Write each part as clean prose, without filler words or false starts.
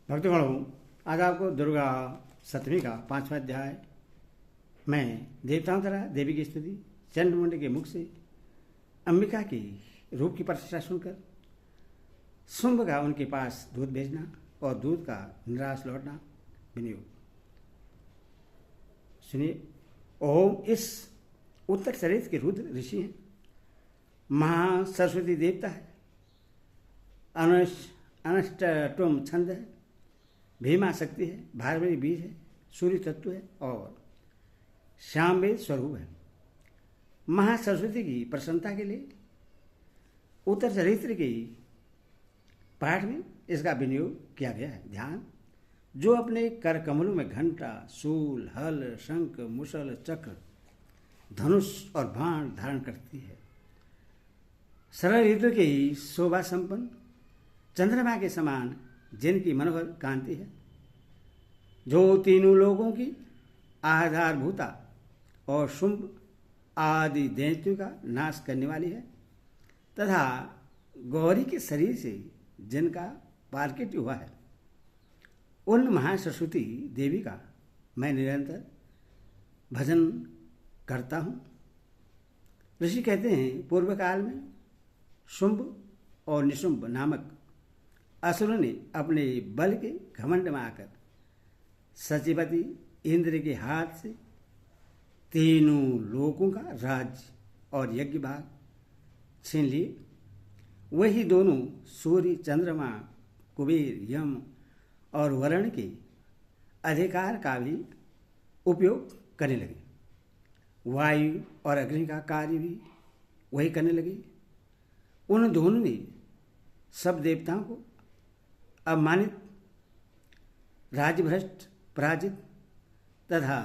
भक्तगणों, आज आपको दुर्गा सप्तमी का 5वां अध्याय में देवताओं द्वारा देवी की स्तुति, चंद्रमुंड के मुख से अंबिका की रूप की प्रशंसा सुनकर शुंभ का उनके पास दूध भेजना और दूध का निराश लौटना विनियोग। सुनिए। ओम इस उत्तर चरित्र के रुद्र ऋषि हैं, महा सरस्वती देवता है, अनष्टम छंद है, भीमा शक्ति है, भारवरी बीज है, सूर्य तत्व है और श्यामवेद स्वरूप है। महासरस्वती की प्रसन्नता के लिए उत्तर चरित्र के पाठ में इसका विनियोग किया गया है। ध्यान। जो अपने कर कमलों में घंटा, शूल, हल, शंख, मुसल, चक्र, धनुष और बाण धारण करती है, सरल ऋतु की शोभा संपन्न चंद्रमा के समान जिनकी मनोहर कांति है, जो तीनों लोगों की आधारभूता और शुंभ आदि दैत्यों का नाश करने वाली है, तथा गौरी के शरीर से जिनका पारकित्य हुआ है, उन महासरस्वती देवी का मैं निरंतर भजन करता हूँ। ऋषि कहते हैं, पूर्व काल में शुंभ और निशुंभ नामक असुरों ने अपने बल के घमंड में आकर सचिवती इंद्र के हाथ से तीनों लोकों का राज्य और यज्ञ भाग छीन लिए। वही दोनों सूर्य, चंद्रमा, कुबेर, यम और वरुण के अधिकार का भी उपयोग करने लगे। वायु और अग्नि का कार्य भी वही करने लगे। उन दोनों ने सब देवताओं को अपमानित, राज्यभ्रष्ट, पराजित तथा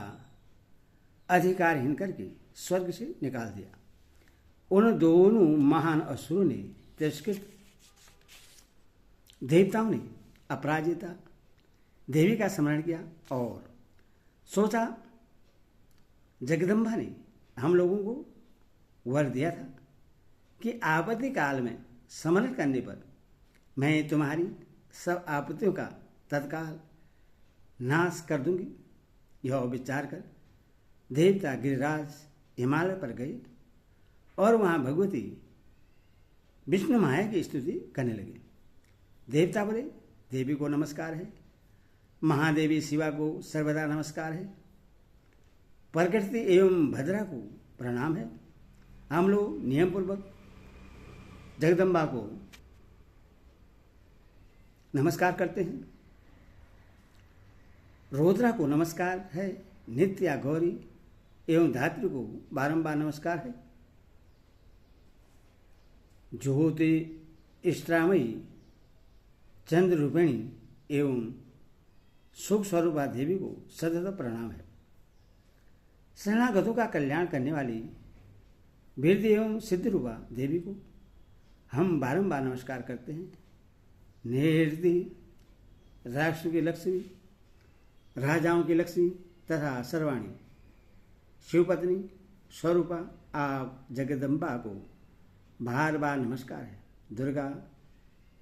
अधिकारहीन करके स्वर्ग से निकाल दिया। उन दोनों महान असुरों ने तिरस्कृत देवताओं ने अपराजिता देवी का स्मरण किया और सोचा, जगदम्बा ने हम लोगों को वर दिया था कि आपत्ति काल में समरण करने पर मैं तुम्हारी सब आपत्तियों का तत्काल नाश कर दूंगी। यह विचार कर देवता गिरिराज हिमालय पर गए और वहां भगवती विष्णु माया की स्तुति करने लगे। देवता बोले, देवी को नमस्कार है, महादेवी शिवा को सर्वदा नमस्कार है, प्रकृति एवं भद्रा को प्रणाम है। हम लोग नियम पूर्वक जगदम्बा को नमस्कार करते हैं। रुद्रा को नमस्कार है, नित्या, गौरी एवं धात्री को बारंबार नमस्कार है। ज्योति इष्टामयी चंद्र रूपिणी एवं सुख स्वरूपा देवी को सतत प्रणाम है। शरणागतों का कल्याण करने वाली वीर एवं सिद्ध रूपा देवी को हम बारंबार नमस्कार करते हैं। निहृति, राष्ट्र की लक्ष्मी, राजाओं की लक्ष्मी तथा सर्वाणी शिवपत्नी स्वरूपा आप जगदम्बा को बार बार नमस्कार है। दुर्गा,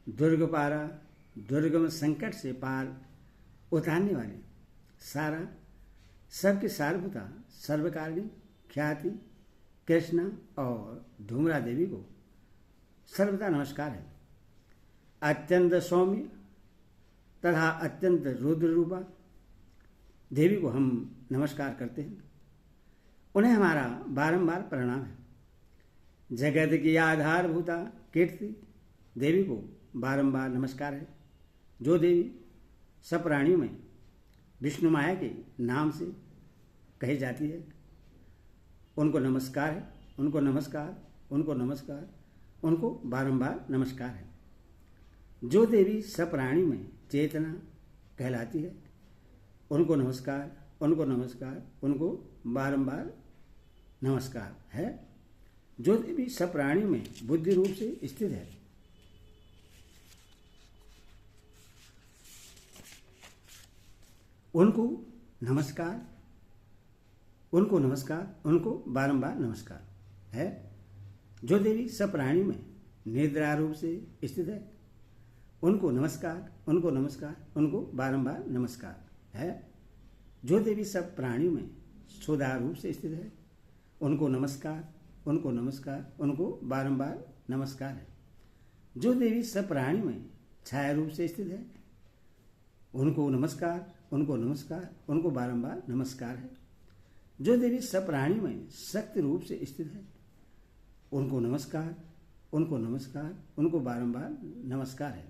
दुर्गपारा, दुर्गम संकट से पार उतारने वाले सारा सबकी सारभूता सर्वकारिणी ख्याति कृष्णा और धूमरा देवी को सर्वदा नमस्कार है। अत्यंत सौम्य तथा अत्यंत रुद्र रूपा देवी को हम नमस्कार करते हैं। उन्हें हमारा बारंबार प्रणाम है। जगत की आधारभूता कीर्ति देवी को बारंबार नमस्कार है। जो देवी सब प्राणियों में विष्णु माया के नाम से कही जाती है, उनको नमस्कार है, उनको नमस्कार, उनको नमस्कार, उनको बारंबार नमस्कार है। जो देवी सब प्राणी में चेतना कहलाती है, उनको नमस्कार, उनको नमस्कार, उनको बारंबार नमस्कार है। जो देवी सब प्राणियों में बुद्धि रूप से स्थित है, उनको नमस्कार, उनको नमस्कार, उनको बारंबार नमस्कार है। जो देवी सब प्राणियों में निद्रा रूप से स्थित है, उनको नमस्कार, उनको नमस्कार, उनको बारंबार नमस्कार है। जो देवी सब प्राणियों में सुधा रूप से स्थित है, उनको नमस्कार, उनको नमस्कार, उनको बारंबार नमस्कार है। जो देवी सब प्राणियों में छाया रूप से स्थित है, उनको नमस्कार, उनको नमस्कार, उनको बारंबार नमस्कार है। जो देवी सब प्राणियों में शक्ति रूप से स्थित है, उनको नमस्कार, उनको नमस्कार, उनको बारंबार नमस्कार है।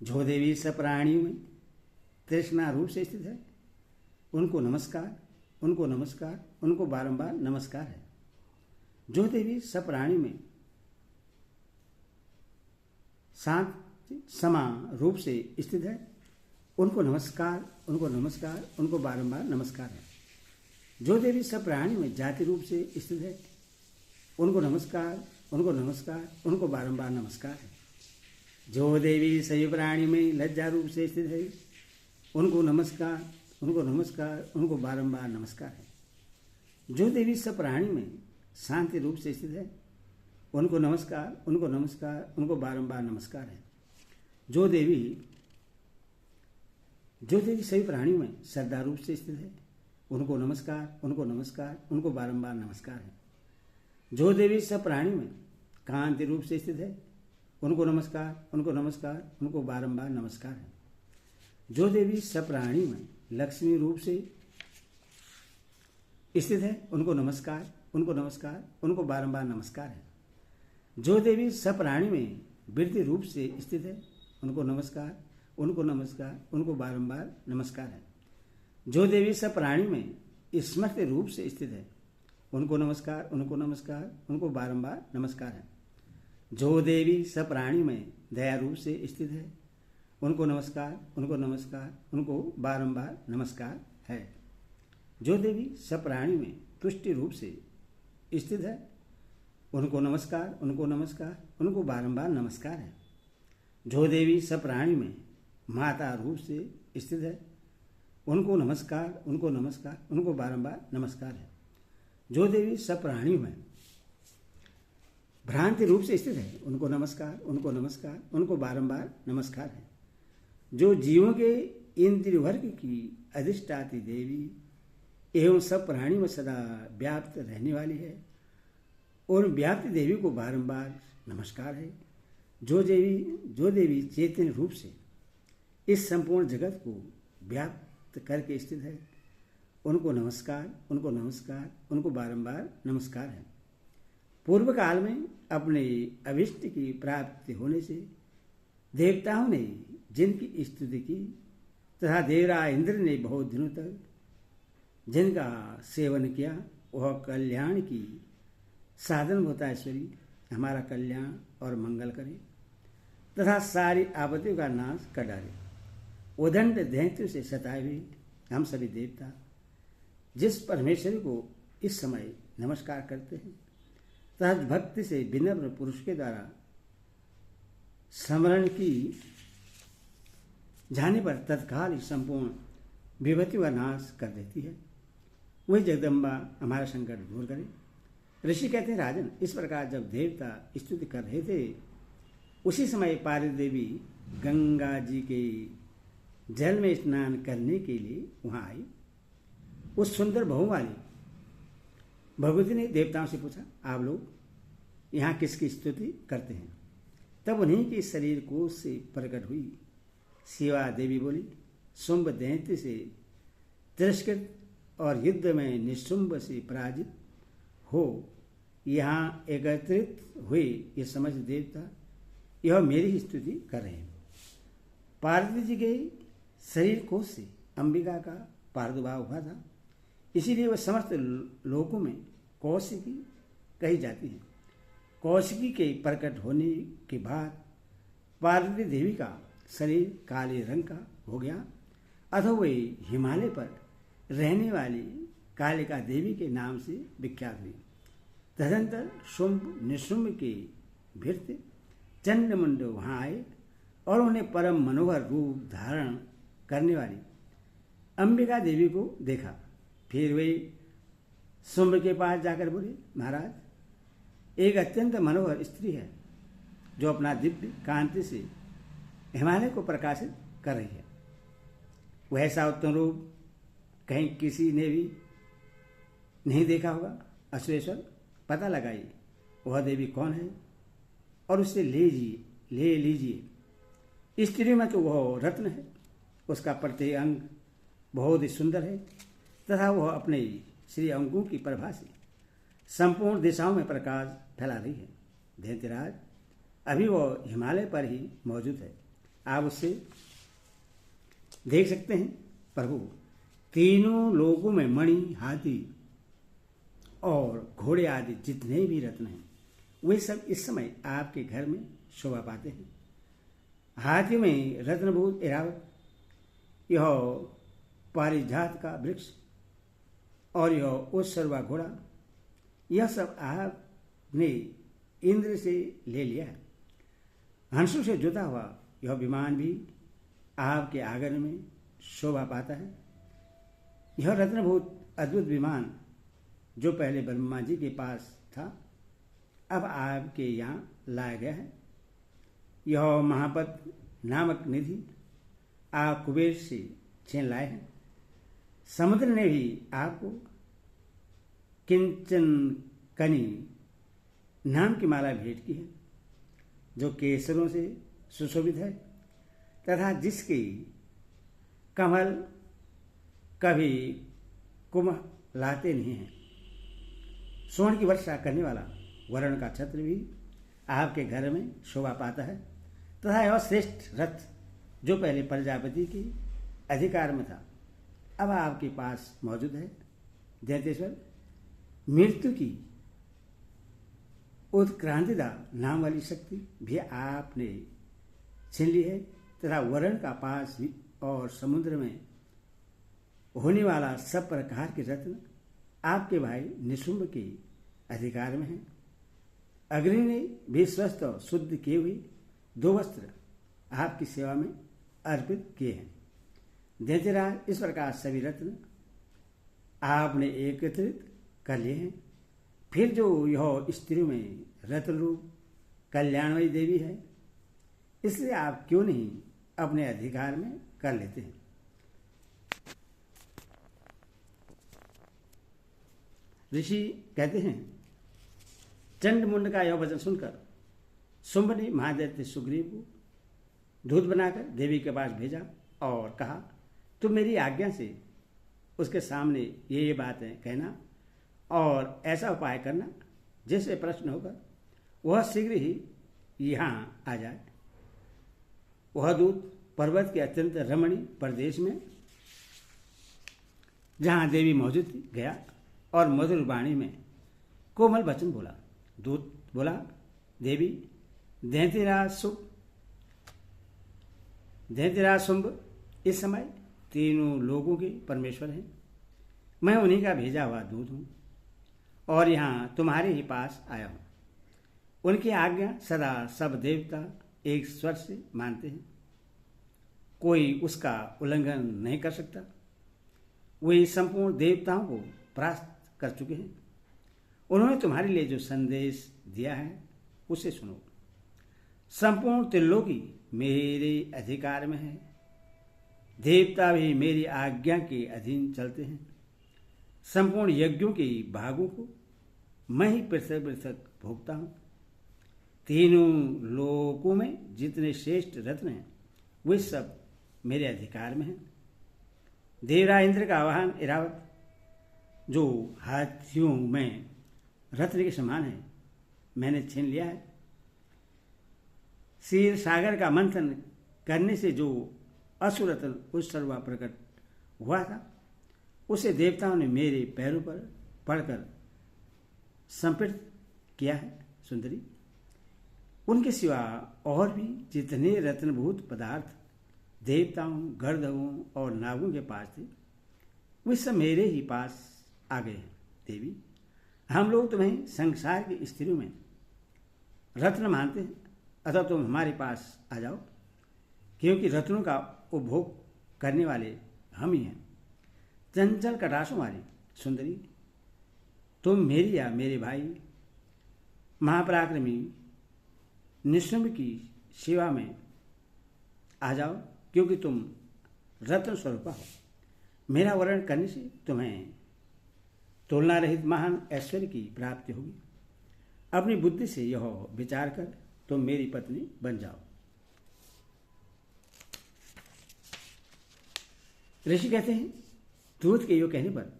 जो देवी सब प्राणियों में तृष्णा रूप से स्थित है, उनको नमस्कार, उनको नमस्कार, उनको बारंबार नमस्कार है। जो देवी सब प्राणियों में शांत समा रूप से स्थित है, उनको नमस्कार, उनको नमस्कार, उनको बारंबार नमस्कार है। जो देवी सब प्राणियों में जाति रूप से स्थित है, उनको नमस्कार, उनको नमस्कार, उनको बारंबार नमस्कार है। जो देवी सभी प्राणी में लज्जा रूप से स्थित है, उनको नमस्कार, उनको नमस्कार, उनको बारंबार नमस्कार है। जो देवी सब प्राणी में शांति रूप से स्थित है, उनको नमस्कार, उनको नमस्कार, उनको बारंबार नमस्कार है। जो देवी सभी प्राणियों में श्रद्धा रूप से स्थित है, उनको नमस्कार, उनको नमस्कार, उनको बारंबार नमस्कार है। जो देवी सब प्राणियों में कांति रूप से स्थित है, उनको नमस्कार, उनको नमस्कार, उनको बारंबार नमस्कार है। जो देवी सब प्राणियों में लक्ष्मी रूप से स्थित है, उनको नमस्कार, उनको नमस्कार, उनको बारंबार नमस्कार है। जो देवी सब प्राणी में वृद्धि रूप से स्थित है, उनको नमस्कार, उनको नमस्कार, उनको बारंबार नमस्कार है। जो देवी सब प्राणी में स्मृति रूप से स्थित है, उनको नमस्कार, उनको नमस्कार, उनको बारंबार नमस्कार है। जो देवी सब प्राणी में दया रूप से स्थित है, उनको नमस्कार, उनको नमस्कार, उनको बारंबार नमस्कार है। जो देवी सब प्राणी में तुष्टि रूप से स्थित है, उनको नमस्कार, उनको नमस्कार, उनको बारंबार नमस्कार है। जो देवी सब प्राणी में माता रूप से स्थित है, उनको नमस्कार, उनको नमस्कार, उनको बारंबार नमस्कार है। जो देवी सब प्राणियों में भ्रांति रूप से स्थित है, उनको नमस्कार, उनको नमस्कार, उनको बारंबार नमस्कार है। जो जीवों के इंद्रिय वर्ग की अधिष्ठाती देवी एवं सब प्राणियों में सदा व्याप्त रहने वाली है, और व्याप्त देवी को बारंबार नमस्कार है। जो देवी चैतन्य रूप से इस संपूर्ण जगत को व्याप्त करके स्थित है, उनको नमस्कार, उनको नमस्कार, उनको बारंबार नमस्कार है। पूर्व काल में अपने अभिष्ट की प्राप्ति होने से देवताओं ने जिनकी स्तुति की तथा देवराज इंद्र ने बहुत दिनों तक जिनका सेवन किया, वह कल्याण की साधन होता है। ईश्वरी हमारा कल्याण और मंगल करे तथा सारी आपत्तियों का नाश कर डाले। उदंड दैत्यों से सताए हुए हम सभी देवता जिस परमेश्वर को इस समय नमस्कार करते हैं तथा भक्ति से विनम्र पुरुष के द्वारा स्मरण की जाने पर तत्काल ही संपूर्ण विभूतियों का नाश कर देती है, वही जगदम्बा हमारा संकट दूर करे। ऋषि कहते हैं, राजन, इस प्रकार जब देवता स्तुति कर रहे थे, उसी समय पार्वती देवी गंगा जी के जल में स्नान करने के लिए वहां आई। उस सुंदर बहु वाली भगवती ने देवताओं से पूछा, आप लोग यहाँ किसकी स्तुति करते हैं? तब उन्हीं के शरीर कोश से प्रकट हुई शिवा देवी बोली, शुंभ दैत्य से तिरस्कृत और युद्ध में निशुंभ से पराजित हो यहाँ एकत्रित हुए ये समझ देवता यह मेरी ही स्तुति कर रहे हैं। पार्वती जी के शरीर कोश से अंबिका का प्रादुर्भाव हुआ था, इसीलिए वह समस्त लोकों में कौशिकी कही जाती है। कौशिकी के प्रकट होने के बाद पार्वती देवी का शरीर काले रंग का हो गया, अथवा वे हिमालय पर रहने वाली कालिका देवी के नाम से विख्यात हुई। तदंतर शुंभ निशुंभ के भृत्य चंडमुंड वहां आए और उन्हें परम मनोहर रूप धारण करने वाली अंबिका देवी को देखा। फिर वे शुंभ के पास जाकर बोले, महाराज, एक अत्यंत मनोहर स्त्री है जो अपना दिव्य कांति से हिमालय को प्रकाशित कर रही है। वह ऐसा उत्तम रूप कहीं किसी ने भी नहीं देखा होगा। अश्वेश्वर, पता लगाइए वह देवी कौन है और उससे ले लीजिए। स्त्री में तो वह रत्न है, उसका प्रत्येक अंग बहुत ही सुंदर है तथा वह अपने श्री अंगों की प्रभा से संपूर्ण दिशाओं में प्रकाश फैला रही है। दैत्यराज, अभी वह हिमालय पर ही मौजूद है, आप उससे देख सकते हैं। प्रभु, तीनों लोगों में मणि, हाथी और घोड़े आदि जितने भी रत्न हैं वे सब इस समय आपके घर में शोभा पाते हैं। हाथी में रत्नभूत ऐरावत, यह पारिजात का वृक्ष और यह उत्सर्वा घोड़ा, यह सब आपने इंद्र से ले लिया है। हंसों से जुता हुआ यह विमान भी आपके आंगन में शोभा पाता है। यह रत्नभूत अद्भुत विमान जो पहले ब्रह्मा जी के पास था, अब आपके यहाँ लाया गया है। यह महापद नामक निधि आप कुबेर से छीन लाए हैं। समुद्र ने भी आपको किंचन कनी नाम की माला भेंट की है, जो केसरों से सुशोभित है तथा जिसके कमल कभी कुम्हलाते नहीं हैं। स्वर्ण की वर्षा करने वाला वरुण का छत्र भी आपके घर में शोभा पाता है तथा यह श्रेष्ठ रथ जो पहले प्रजापति के अधिकार में था, अब आपके पास मौजूद है। दैत्येश्वर, मृत्यु की उत्क्रांतिदा नाम वाली शक्ति भी आपने छीन ली है तथा वरुण का पास और समुद्र में होने वाला सब प्रकार के रत्न आपके भाई निशुंभ के अधिकार में है। अग्नि ने भी स्वस्थ और शुद्ध किए हुए 2 वस्त्र आपकी सेवा में अर्पित किए हैं। दैत्यराज, इस प्रकार सभी रत्न आपने एकत्रित कर लिए हैं। फिर जो यह स्त्री में रत्न रूप कल्याणमयी देवी है, इसलिए आप क्यों नहीं अपने अधिकार में कर लेते हैं। ऋषि कहते हैं, चंड मुंड का यह वचन सुनकर शुंभ ने महादैत्य सुग्रीव को दूत बनाकर देवी के पास भेजा और कहा, तुम मेरी आज्ञा से उसके सामने ये बातें कहना और ऐसा उपाय करना जिससे प्रश्न होगा वह शीघ्र ही यहाँ आ जाए। वह दूत पर्वत के अत्यंत रमणीय प्रदेश में जहाँ देवी मौजूद थी गया और मधुर वाणी में कोमल वचन बोला। दूत बोला, देवी, दैत्यराज शुंभ इस समय तीनों लोगों के परमेश्वर हैं। मैं उन्हीं का भेजा हुआ दूत हूँ और यहाँ तुम्हारे ही पास आया हूँ। उनकी आज्ञा सदा सब देवता एक स्वर से मानते हैं, कोई उसका उल्लंघन नहीं कर सकता। वे संपूर्ण देवताओं को परास्त कर चुके हैं। उन्होंने तुम्हारे लिए जो संदेश दिया है उसे सुनो। संपूर्ण त्रिलोकी मेरे अधिकार में है, देवता भी मेरी आज्ञा के अधीन चलते हैं। संपूर्ण यज्ञों के भागों को मैं ही पृथक पृथक भोगता हूँ। तीनों लोकों में जितने श्रेष्ठ रत्न हैं वे सब मेरे अधिकार में हैं। देवराज इंद्र का वाहन ऐरावत जो हाथियों में रत्न के समान है मैंने छीन लिया है। क्षीर सागर का मंथन करने से जो असुरत्न उत्सर्वा प्रकट हुआ था उसे देवताओं ने मेरे पैरों पर पड़कर संपीड़ित किया है। सुंदरी, उनके सिवा और भी जितने रत्नभूत पदार्थ देवताओं, गंधर्वों और नागों के पास थे वे सब मेरे ही पास आ गए हैं। देवी, हम लोग तुम्हें संसार की स्त्रियों में रत्न मानते हैं, अतः तुम हमारे पास आ जाओ, क्योंकि रत्नों का उपभोग करने वाले हम ही हैं। चंचल कटाक्षों वाली सुंदरी, तुम मेरी या मेरे भाई महापराक्रमी निशुंभ की सेवा में आ जाओ, क्योंकि तुम रत्न स्वरूपा हो। मेरा वर्णन करने से तुम्हें तुलना रहित महान ऐश्वर्य की प्राप्ति होगी। अपनी बुद्धि से यह विचार कर तुम मेरी पत्नी बन जाओ। ऋषि कहते हैं, दूत के योग कहने पर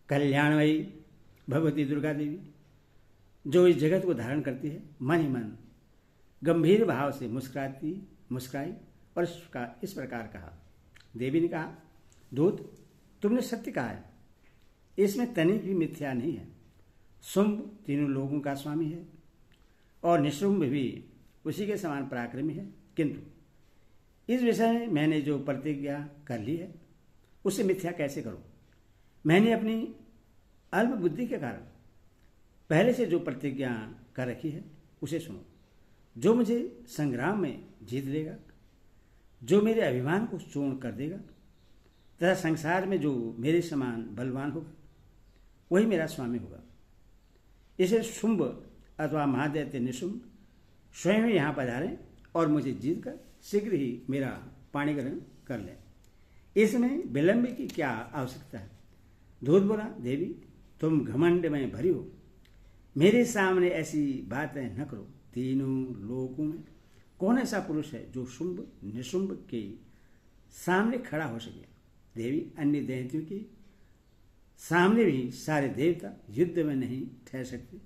कल्याणमयी भगवती दुर्गा देवी, जो इस जगत को धारण करती है, मन ही मन गंभीर भाव से मुस्कुराई और इस प्रकार कहा। देवी ने कहा, दूत, तुमने सत्य कहा है, इसमें तनिक भी मिथ्या नहीं है। शुंभ तीनों लोगों का स्वामी है और निशुंभ भी उसी के समान पराक्रमी है, किंतु इस विषय में मैंने जो प्रतिज्ञा कर ली है उसे मिथ्या कैसे करूं? मैंने अपनी अल्प बुद्धि के कारण पहले से जो प्रतिज्ञा कर रखी है उसे सुनो। जो मुझे संग्राम में जीत लेगा, जो मेरे अभिमान को चूर्ण कर देगा तथा संसार में जो मेरे समान बलवान होगा वही मेरा स्वामी होगा। इसे शुंभ अथवा महादैत्य निशुंभ स्वयं ही यहाँ पधारें और मुझे जीत कर शीघ्र ही मेरा पाणी ग्रहण कर लें। इसमें विलंब की क्या आवश्यकता है? दूत बोला, देवी, तुम घमंड में भरी हो, मेरे सामने ऐसी बातें न करो। तीनों लोगों में कौन ऐसा पुरुष है जो शुंभ निशुंभ के सामने खड़ा हो सके? देवी, अन्य दैत्यों के सामने भी सारे देवता युद्ध में नहीं ठहर सकते,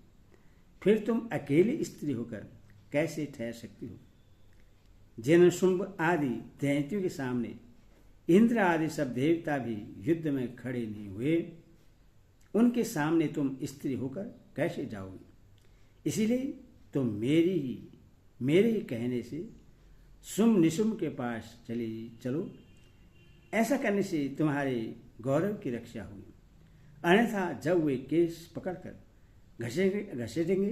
फिर तुम अकेली स्त्री होकर कैसे ठहर सकती हो? जिन शुंभ आदि दैत्यों के सामने इंद्र आदि सब देवता भी युद्ध में खड़े नहीं हुए, उनके सामने तुम स्त्री होकर कैसे जाओगी? इसीलिए तुम मेरे ही कहने से शुंभ निशुंभ के पास चलो। ऐसा करने से तुम्हारे गौरव की रक्षा होगी, अन्यथा जब वे केस पकड़कर घसीटेंगे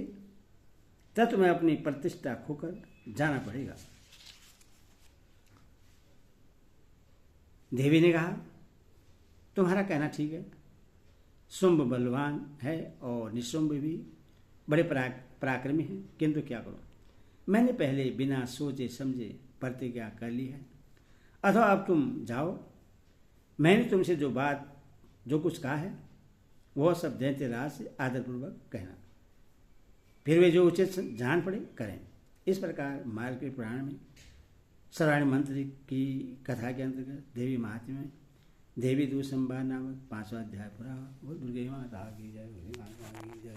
तब तुम्हें अपनी प्रतिष्ठा खोकर जाना पड़ेगा। देवी ने कहा, तुम्हारा कहना ठीक है। शुंभ बलवान है और निशुंभ भी बड़े पराक्रमी हैं, किंतु क्या करूं? मैंने पहले बिना सोचे समझे प्रतिज्ञा कर ली है। अथवा अब तुम जाओ, मैंने तुमसे जो कुछ कहा है वह सब दैत्यराज से आदरपूर्वक कहना, फिर वे जो उचित जान पड़े करें। इस प्रकार मार्कंडेय पुराण में सर्वाणी मंत्र की कथा के अंतर्गत देवी महात्म्य में देवी दूत संवाद नामक 5वां अध्याय पूरा हुआ। दुर्गे माता की जय।